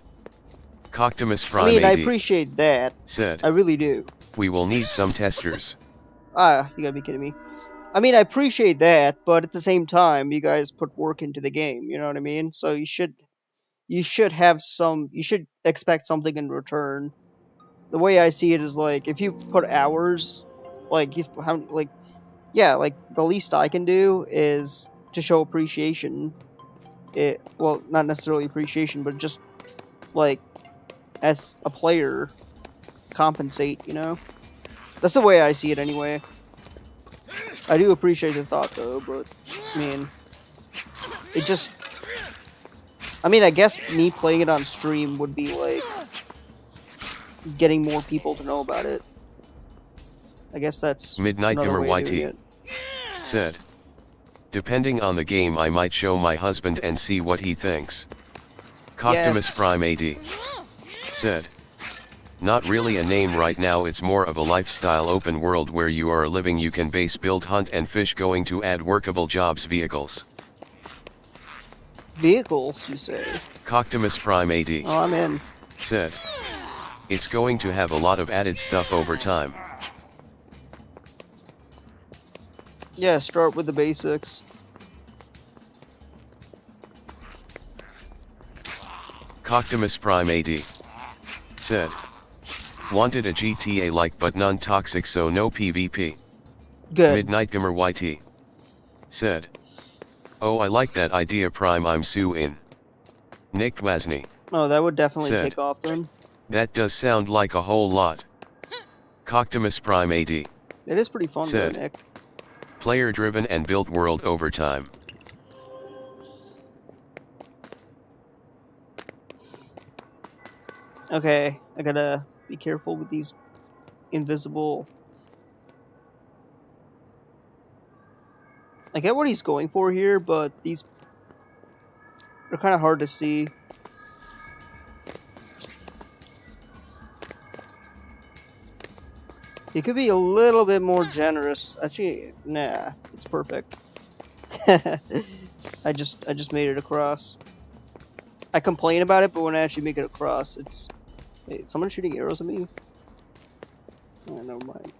Coctimus Prime I mean, I AD appreciate that. said. I really do. We will need some testers. You gotta be kidding me. I mean, I appreciate that, but at the same time, you guys put work into the game, you know what I mean? So you should expect something in return. The way I see it is like, if you put hours, like like the least I can do is to show appreciation. Well, not necessarily appreciation, but just like as a player, compensate, you know? That's the way I see it anyway. I do appreciate the thought though, but I mean, it just, I mean, I guess me playing it on stream would be like getting more people to know about it. I guess that's Midnight another Gamer way of doing YT it. said. Depending on the game, I might show my husband and see what he thinks. Coctimus Yes. Prime AD said. Not really a name right now, it's more of a lifestyle open world where you are living, you can base, build, hunt and fish, going to add workable jobs, vehicles. Vehicles, you say? Coctimus Prime AD Oh, I'm in. said. It's going to have a lot of added stuff over time. Yeah, start with the basics. Coctimus Prime AD said. Wanted a GTA like but non-toxic, so no PvP. Good. Midnight Gamer YT said. Oh, I like that idea, Prime, I'm so in. Nick Wasney Oh, that would definitely said. kick off then. That does sound like a whole lot. Coctimus Prime AD It is pretty fun though, said. Nick. Player driven and built world over time. Okay, I gotta be careful with these invisible... I get what he's going for here, but these are kind of hard to see. He could be a little bit more generous. Actually, nah, it's perfect. I just made it across. I complain about it, but when I actually make it across, it's... Hey, someone shooting arrows at me? Oh, never mind.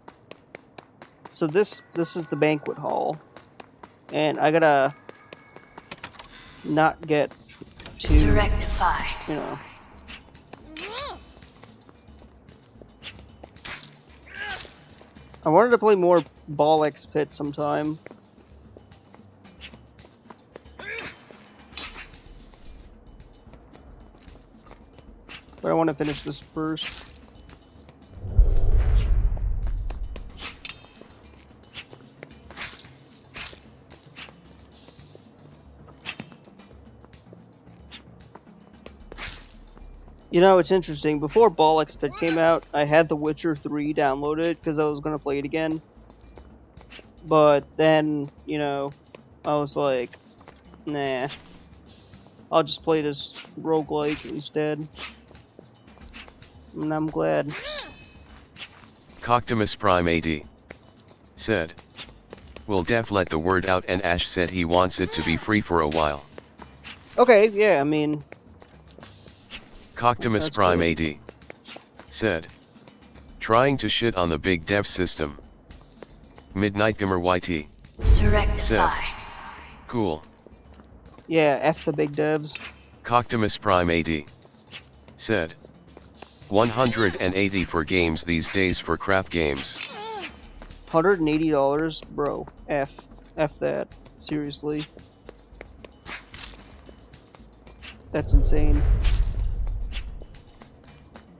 So this is the banquet hall. And I gotta not get too, Rectify. you know. I wanted to play more Ball X Pit sometime. But I want to finish this first. You know, it's interesting. Before Ball X Pit came out, I had The Witcher 3 downloaded because I was going to play it again. But then, you know, I was like, nah. I'll just play this roguelike instead. And I'm glad. Coctimus Prime AD said. We'll def let the word out, and Ash said he wants it to be free for a while. Okay, yeah, I mean... Coctimus That's Prime good. AD said. Trying to shit on the big dev system. Midnight Gamer YT Rectify. said. Cool. Yeah, F the big devs. Coctimus Prime AD said. 180 for games these days for crap games. $180? Bro, F. F that. Seriously. That's insane.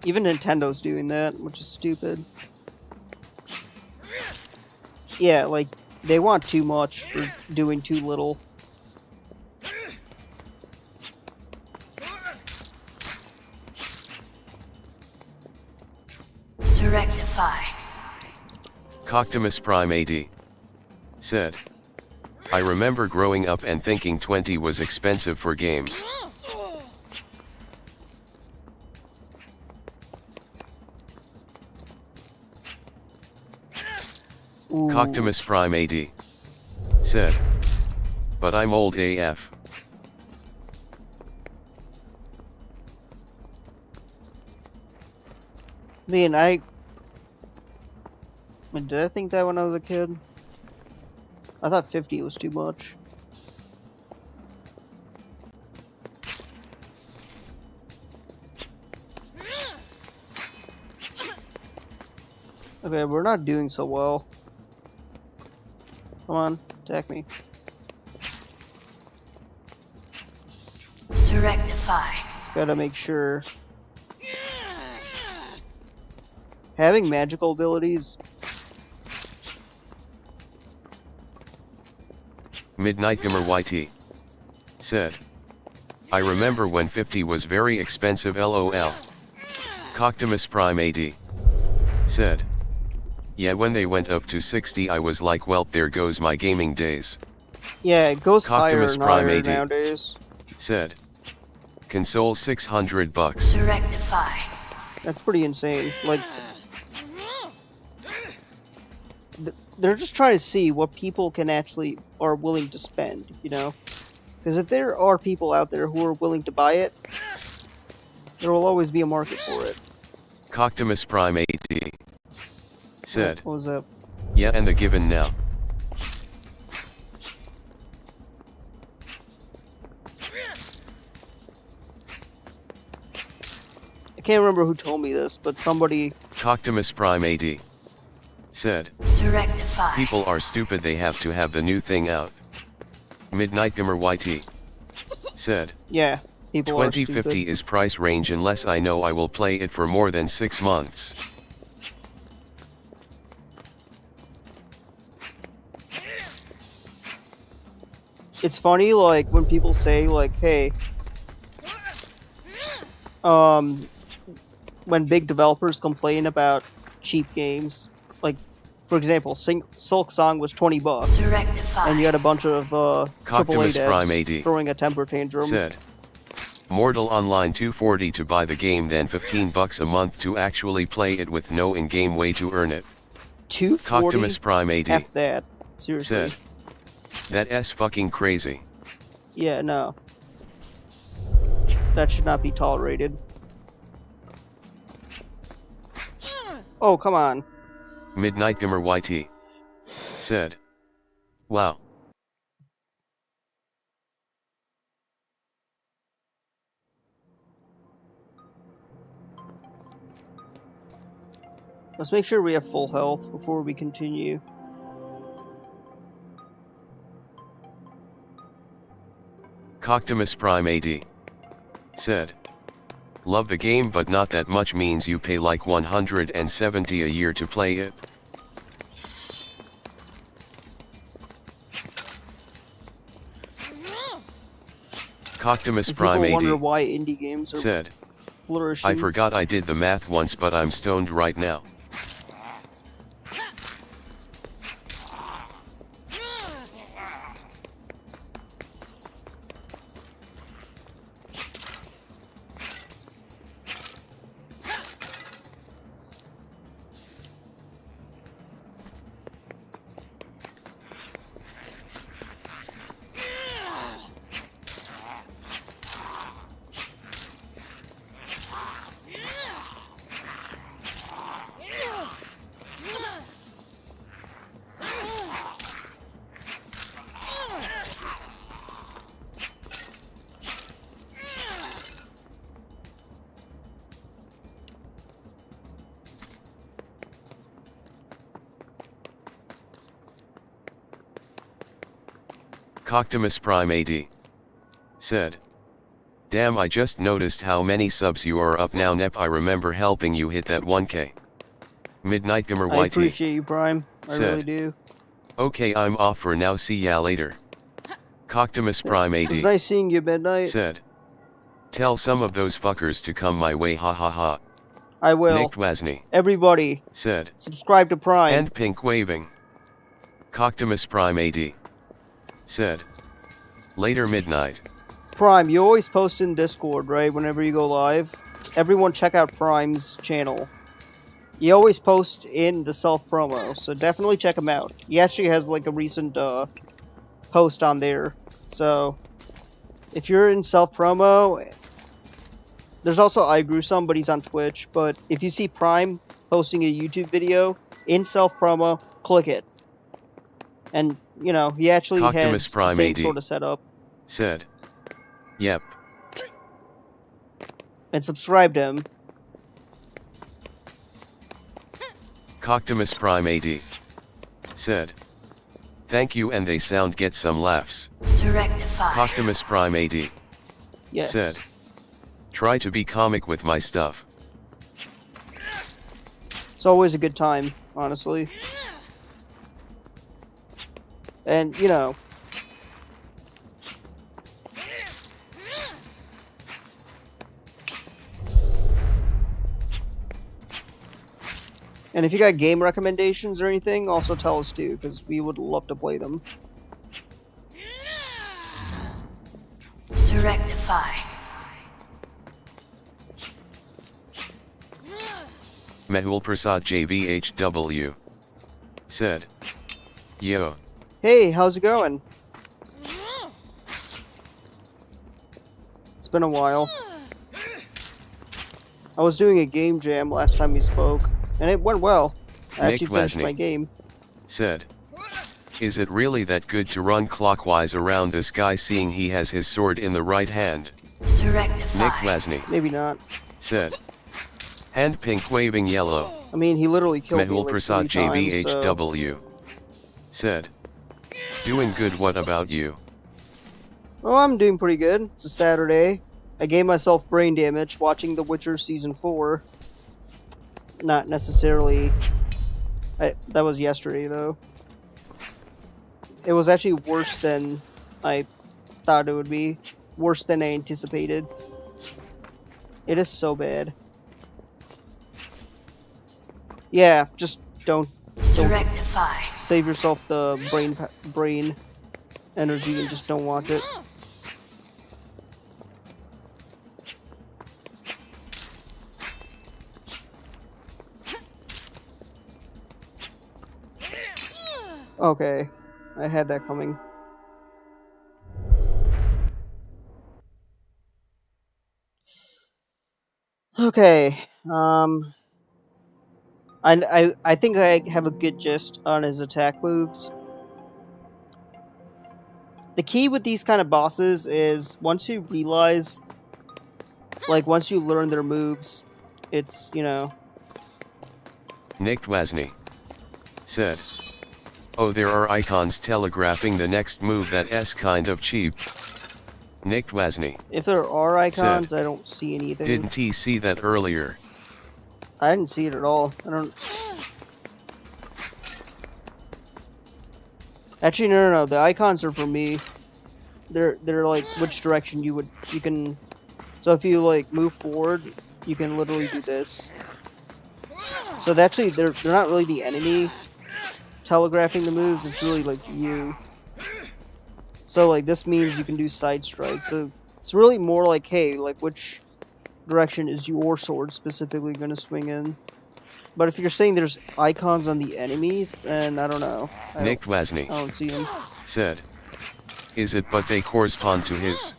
Even Nintendo's doing that, which is stupid. Yeah, like, they want too much for doing too little. Rectify. Coctimus Prime AD said. I remember growing up and thinking 20 was expensive for games. Ooh. Coctimus Prime AD said. But I'm old AF. Man, did I think that when I was a kid? I thought 50 was too much. Okay, we're not doing so well. Come on, attack me. Rectify. Gotta make sure. Having magical abilities. Midnight Gamer YT said. I remember when 50 was very expensive LOL. Coctimus Prime AD said. Yeah, when they went up to 60 I was like, well, there goes my gaming days. Yeah, it goes higher Coctimus and Prime higher AD nowadays. said. Console $600. Rectify. That's pretty insane. Like, they're just trying to see what people can actually are willing to spend, you know? Because if there are people out there who are willing to buy it, there will always be a market for it. Coctimus Prime AD said. What was that? Yeah, and the given now. I can't remember who told me this, but somebody... Coctimus Prime AD said. Rectify. People are stupid, they have to have the new thing out. Midnight Gamer YT said. Yeah, people are stupid. 2050 is price range unless I know I will play it for more than 6 months. It's funny, like, when people say, like, hey, when big developers complain about cheap games, like, for example, Silk Song was $20, Rectify. and you had a bunch of Coctimus AAA Prime devs AD throwing a temper tantrum. said. Mortal Online $240 to buy the game, then $15 a month to actually play it with no in-game way to earn it. $240? Coctimus Prime AD F that. Seriously. said. That's fucking crazy. Yeah, no. That should not be tolerated. Oh, come on. Midnight Gamer YT said. Wow. Let's make sure we have full health before we continue. Coctimus Prime AD said. Love the game, but not that much, means you pay like $170 a year to play it. Coctimus Prime People wonder AD why indie games are said. flourishing. I forgot I did the math once, but I'm stoned right now. Coctimus Prime AD said. Damn, I just noticed how many subs you are up now, Nep. I remember helping you hit that 1k. Midnight Gamer YT I appreciate you, Prime. I said. really do. Okay, I'm off for now, see ya later. Coctimus Prime AD It's nice seeing you, Midnight. said. Tell some of those fuckers to come my way, ha ha ha. I will. Nick Wasney Everybody, said. subscribe to Prime. And pink waving. Coctimus Prime AD said. Later midnight. Prime, you always post in Discord, right? Whenever you go live. Everyone check out Prime's channel. He always posts in the self-promo, so definitely check him out. He actually has like a recent post on there. So, if you're in self-promo, there's also I Grew Some, but he's on Twitch. But if you see Prime posting a YouTube video in self-promo, click it. And, you know, he actually Coctimus has the Prime same AD. sort of setup. Said. Yep. And subscribe to him. Coctimus Prime AD. Said. Thank you, and they sound get some laughs. Rectify. Coctimus Prime AD. Yes. Said. Try to be comic with my stuff. It's always a good time, honestly. And, you know, and if you got game recommendations or anything, also tell us too, because we would love to play them. Rectify. Mehul Prasad JVHW. Said. Yo. Hey, how's it going? It's been a while. I was doing a game jam last time we spoke, and it went well. I Nick actually finished Lesnick my game. Said. Is it really that good to run clockwise around this guy, seeing he has his sword in the right hand? Rectify. Nick Lesnick Maybe not. said. Hand pink waving yellow. I mean, he literally killed me Mehul like Prasad 3 times, so... JVHW. Said. Doing good, what about you? Oh, I'm doing pretty good. It's a Saturday. I gave myself brain damage watching The Witcher Season 4. Not necessarily... that was yesterday, though. It was actually worse than I thought it would be. Worse than I anticipated. It is so bad. Yeah, just don't Rectify. save yourself the brain energy and just don't watch it. Okay, I had that coming. Okay, I think I have a good gist on his attack moves. The key with these kind of bosses is once you realize, like once you learn their moves, it's, you know... Nick Wasney said. Oh, there are icons telegraphing the next move that's kind of cheap. Nick Wasney. If there are icons, said, I don't see anything. Didn't he see that earlier? I didn't see it at all. I don't... Actually, no. The icons are for me. They're like which direction you can... So if you like move forward, you can literally do this. So actually, they're not really the enemy telegraphing the moves. It's really like you. So like this means you can do side strikes. So it's really more like, hey, like which direction is your sword specifically going to swing in? But if you're saying there's icons on the enemies, then I don't know. Nick Wasney I don't see them. said. Is it, but they correspond to his?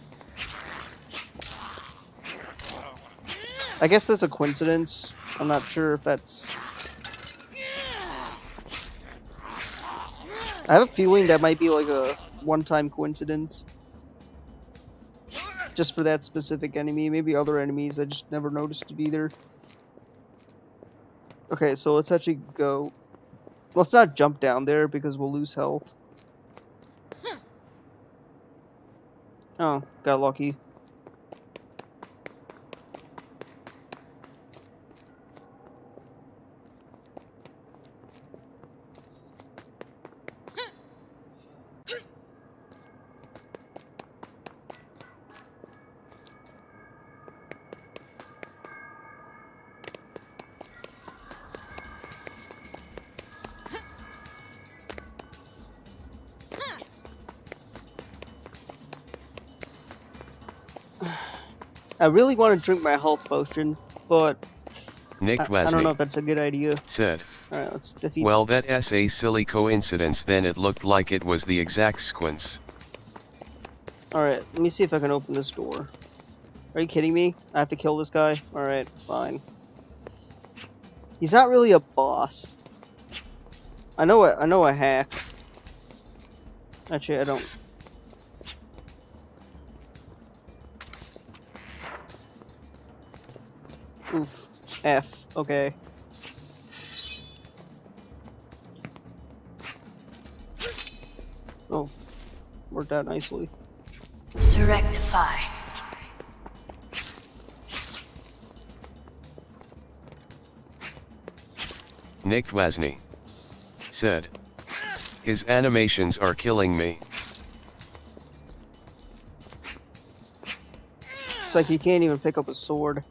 I guess that's a coincidence. I'm not sure if that's... I have a feeling that might be like a one-time coincidence. Just for that specific enemy. Maybe other enemies, I just never noticed it either. Okay, so let's actually go... Let's not jump down there because we'll lose health. Oh, got lucky. I really want to drink my health potion, but Nick I don't know Wasney if that's a good idea. said, Alright, let's defeat well, this. that's a silly coincidence. Then it looked like it was the exact sequence. Alright, let me see if I can open this door. Are you kidding me? I have to kill this guy? Alright, fine. He's not really a boss. I know a hack. Actually, I don't. Oof. F. Okay. Oh. Worked out nicely. To rectify. Nick Wasney said, his animations are killing me. It's like he can't even pick up a sword.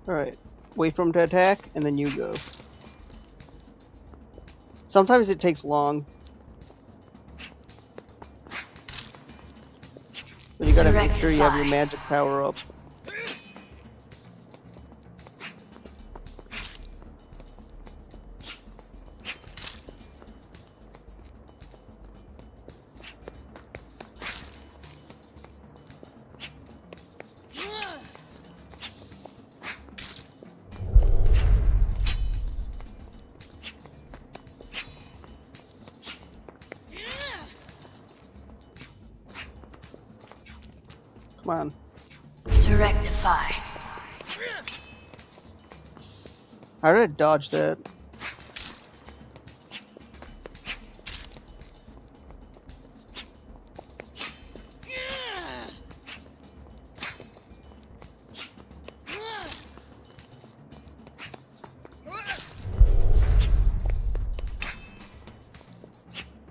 Alright. Wait for him to attack, and then you go. Sometimes it takes long. But you gotta make sure you have your magic power up. Come on. To rectify. How did I dodge that?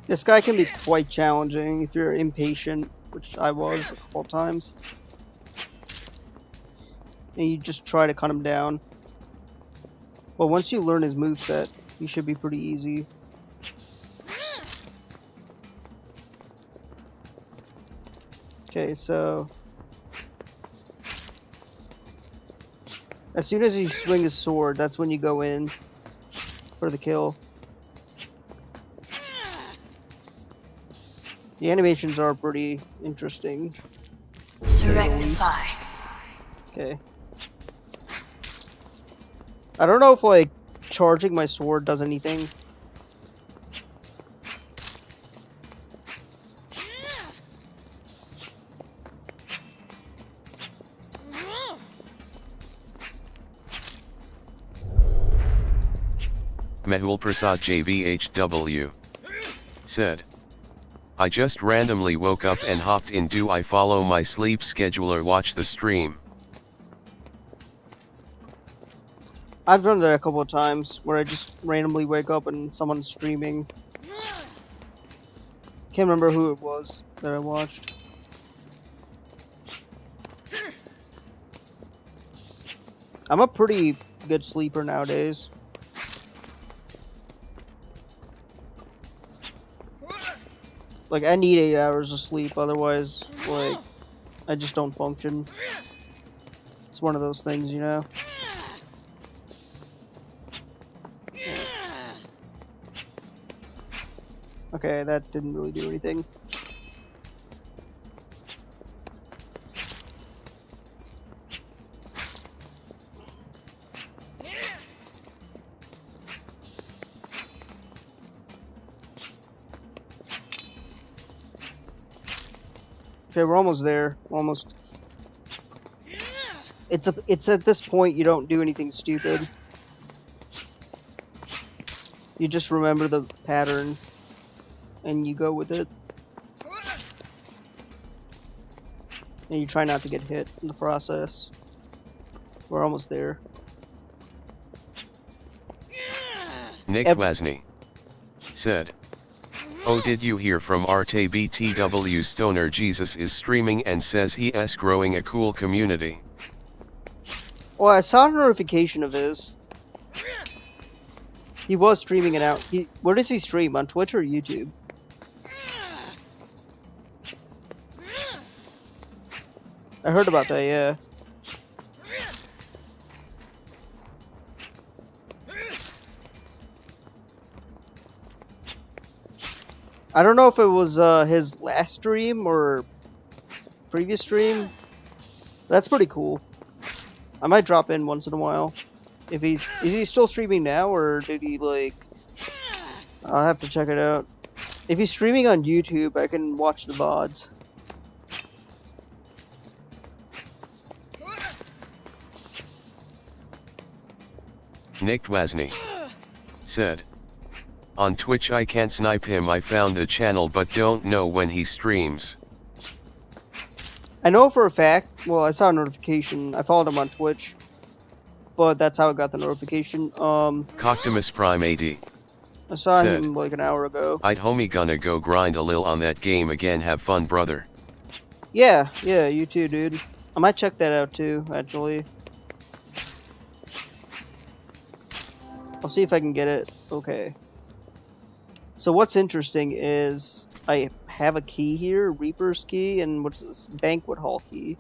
This guy can be quite challenging if you're impatient, which I was a couple times. And you just try to cut him down. But once you learn his moveset, he should be pretty easy. Okay, so as soon as you swing his sword, that's when you go in for the kill. The animations are pretty interesting. To rectify. Okay. I don't know if, like, charging my sword does anything. Mehul Prasad JBHW said, I just randomly woke up and hopped in. Do I follow my sleep schedule or watch the stream? I've done that a couple of times where I just randomly wake up and someone's streaming. Can't remember who it was that I watched. I'm a pretty good sleeper nowadays. Like, I need 8 hours of sleep, otherwise, like, I just don't function. It's one of those things, you know? Okay, that didn't really do anything. Okay, we're almost there. Almost. It's at this point you don't do anything stupid. You just remember the pattern and you go with it. And you try not to get hit in the process. We're almost there. Nick Wasney said, oh, did you hear from RTBTW Stoner? Jesus is streaming and says he is growing a cool community. Well, I saw a notification of his. He was streaming it out. Where does he stream? On Twitch or YouTube? I heard about that, yeah. I don't know if it was his last stream or previous stream. That's pretty cool. I might drop in once in a while. If is he still streaming now, or did he like? I'll have to check it out. If he's streaming on YouTube, I can watch the VODs. Nick Wasney said, on Twitch I can't snipe him. I found the channel but don't know when he streams. I know for a fact. Well, I saw a notification. I followed him on Twitch, but that's how I got the notification. Coctimus Prime AD I saw said, him like an hour ago. I'd homie gonna go grind a lil on that game again. Have fun, brother. Yeah, you too, dude. I might check that out too, actually. I'll see if I can get it. Okay. So what's interesting is I have a key here, Reaper's key, and what's this? Banquet Hall key.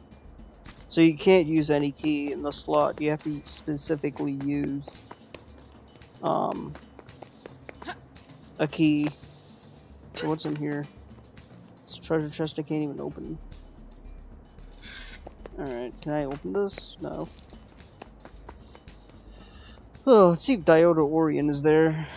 So you can't use any key in the slot. You have to specifically use a key. So what's in here? This treasure chest I can't even open. Alright, can I open this? No. Oh, let's see if Diota Orion is there.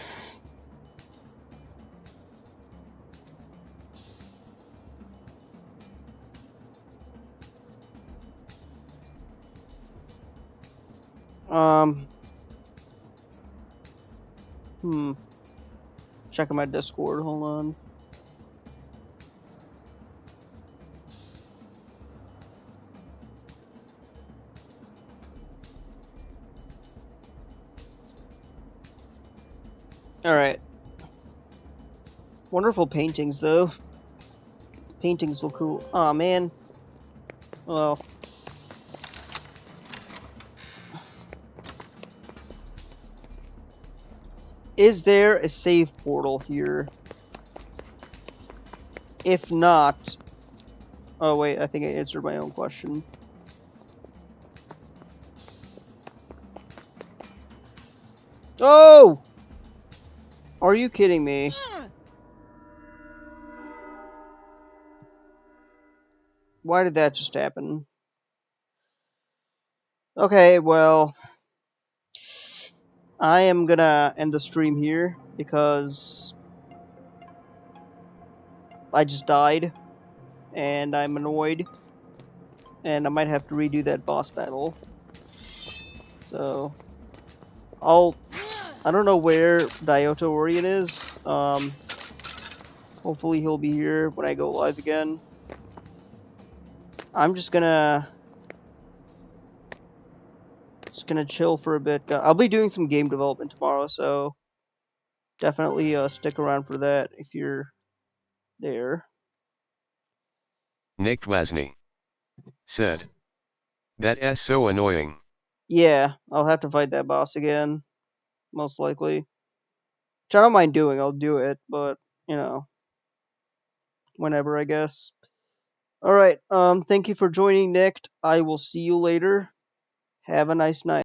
Checking my Discord, hold on. Alright. Wonderful paintings, though. Paintings look cool. Aw, man. Well. Is there a save portal here? If not... Oh, wait, I think I answered my own question. Oh! Are you kidding me? Why did that just happen? Okay, well... I am gonna end the stream here because I just died and I'm annoyed and I might have to redo that boss battle. So I don't know where Diota Orion is. Hopefully he'll be here when I go live again. I'm just gonna chill for a bit. I'll be doing some game development tomorrow, so definitely stick around for that if you're there. Nick Wasney said, that's so annoying. Yeah, I'll have to fight that boss again, most likely. Which I don't mind doing, I'll do it, but, you know, whenever, I guess. Alright, thank you for joining, Nick. I will see you later. Have a nice night.